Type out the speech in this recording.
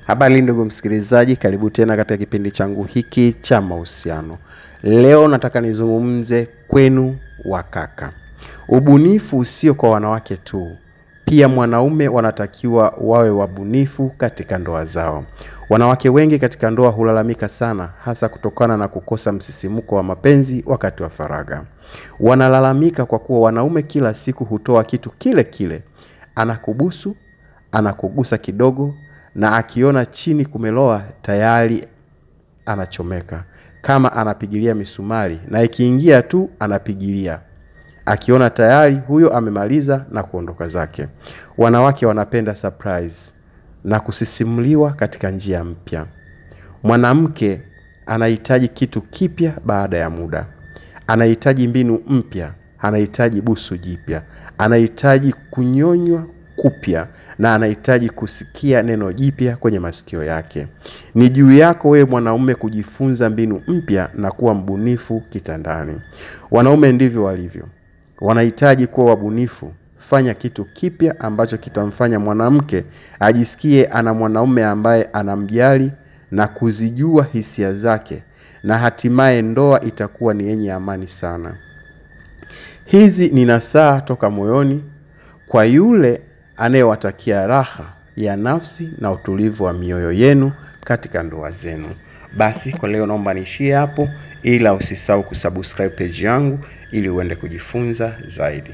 Habari ndugu msikilizaji, karibu tena katika kipindi changu hiki cha mahusiano. Leo nataka nizungumze kwenu wakaka. Ubunifu sio kwa wanawake tu. Pia mwanaume wanatakiwa wawe wabunifu katika ndoa zao. Wanawake wengi katika ndoa hulalamika sana, hasa kutokana na kukosa msisimuko wa mapenzi wakati wa faragha. Wanalalamika kwa kuwa wanaume kila siku hutoa kitu kile kile. Anakubusu, anakugusa kidogo, na akiona chini kumeloa tayari anachomeka. Kama anapigilia misumari, na ikiingia tu anapigilia. Akiona tayari huyo amemaliza na kuondoka zake. Wanawake wanapenda surprise na kusisimuliwa katika njia mpya. Mwanamke anahitaji kitu kipya baada ya muda. Anahitaji mbinu mpya, anahitaji busu jipya, anahitaji kunyonywa kupya, na anahitaji kusikia neno jipya kwenye masikio yake. Ni juu yako wewe mwanaume kujifunza mbinu mpya na kuwa mbunifu kitandani. Wanaume ndivyo walivyo. Wanahitaji kuwa wabunifu. Fanya kitu kipya ambacho kitamfanya mwanamke ajisikie ana mwanaume ambaye anamjali na kuzijua hisia zake, na hatimaye ndoa itakuwa ni yenye amani sana. Hizi ni nasaha toka moyoni kwa yule anayewatakia raha ya nafsi na utulivu wa mioyo yenu katika ndoa zenu. Basi kwa leo naomba niishie hapo, ila usisahau kusubscribe page yangu ili uende kujifunza zaidi.